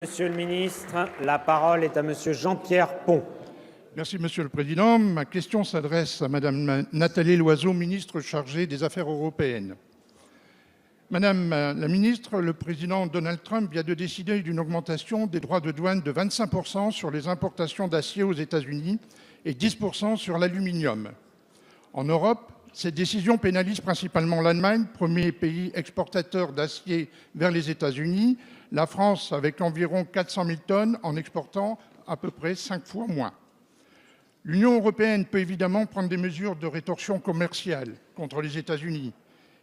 Monsieur le ministre, la parole est à monsieur Jean-Pierre Pons. Merci Monsieur le Président. Ma question s'adresse à Madame Nathalie Loiseau, ministre chargée des Affaires européennes. Madame la ministre, le président Donald Trump vient de décider d'une augmentation des droits de douane de 25% sur les importations d'acier aux États-Unis et 10% sur l'aluminium. En Europe, cette décision pénalise principalement l'Allemagne, premier pays exportateur d'acier vers les États-Unis, la France avec environ 400 000 tonnes en exportant à peu près 5 fois moins. L'Union européenne peut évidemment prendre des mesures de rétorsion commerciale contre les États-Unis,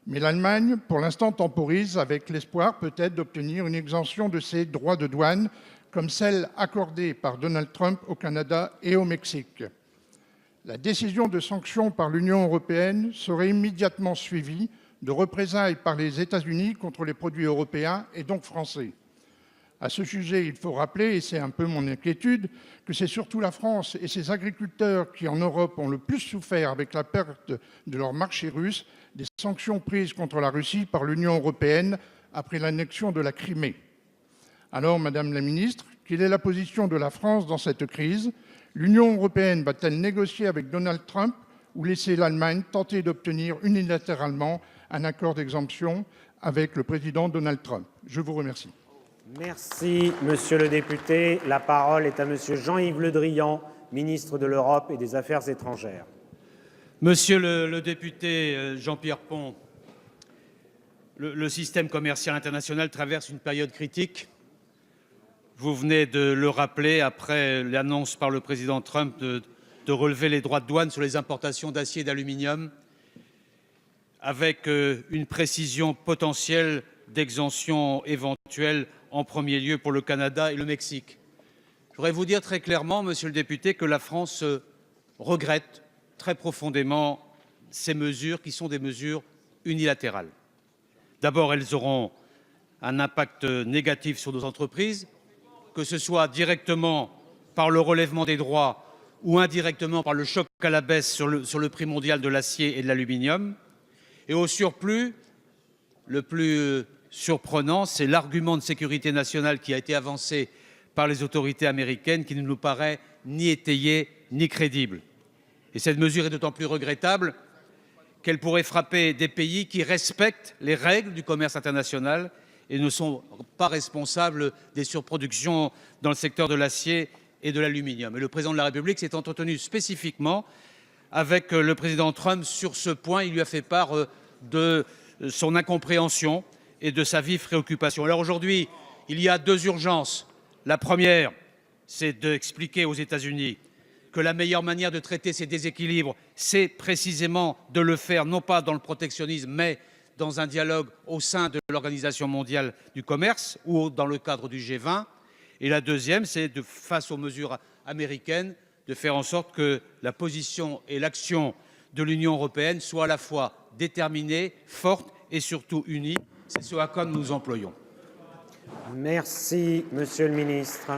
mais l'Allemagne, pour l'instant, temporise avec l'espoir peut-être d'obtenir une exemption de ses droits de douane, comme celle accordée par Donald Trump au Canada et au Mexique. La décision de sanction par l'Union européenne serait immédiatement suivie de représailles par les États-Unis contre les produits européens et donc français. À ce sujet, il faut rappeler, et c'est un peu mon inquiétude, que c'est surtout la France et ses agriculteurs qui, en Europe, ont le plus souffert avec la perte de leur marché russe des sanctions prises contre la Russie par l'Union européenne après l'annexion de la Crimée. Alors, Madame la Ministre, quelle est la position de la France dans cette crise ? L'Union européenne va-t-elle négocier avec Donald Trump ou laisser l'Allemagne tenter d'obtenir unilatéralement un accord d'exemption avec le président Donald Trump ? Je vous remercie. Merci, monsieur le député. La parole est à monsieur Jean-Yves Le Drian, ministre de l'Europe et des Affaires étrangères. Monsieur le député Jean-Pierre Pons, le système commercial international traverse une période critique. Vous venez de le rappeler après l'annonce par le président Trump de relever les droits de douane sur les importations d'acier et d'aluminium avec une précision potentielle d'exemption éventuelle en premier lieu pour le Canada et le Mexique. Je voudrais vous dire très clairement, monsieur le député, que la France regrette très profondément ces mesures qui sont des mesures unilatérales. D'abord, elles auront un impact négatif sur nos entreprises, que ce soit directement par le relèvement des droits ou indirectement par le choc à la baisse sur le prix mondial de l'acier et de l'aluminium. Et au surplus, le plus surprenant, c'est l'argument de sécurité nationale qui a été avancé par les autorités américaines qui ne nous paraît ni étayé ni crédible. Et cette mesure est d'autant plus regrettable qu'elle pourrait frapper des pays qui respectent les règles du commerce international et ne sont pas responsables des surproductions dans le secteur de l'acier et de l'aluminium. Et le président de la République s'est entretenu spécifiquement avec le président Trump sur ce point. Il lui a fait part de son incompréhension et de sa vive préoccupation. Alors aujourd'hui, il y a deux urgences. La première, c'est d'expliquer aux États-Unis que la meilleure manière de traiter ces déséquilibres, c'est précisément de le faire, non pas dans le protectionnisme, mais dans un dialogue au sein de l'Organisation mondiale du commerce ou dans le cadre du G20. Et la deuxième, c'est face aux mesures américaines, de faire en sorte que la position et l'action de l'Union européenne soient à la fois déterminées, fortes et surtout unies. C'est ce à quoi nous nous employons. Merci, monsieur le ministre.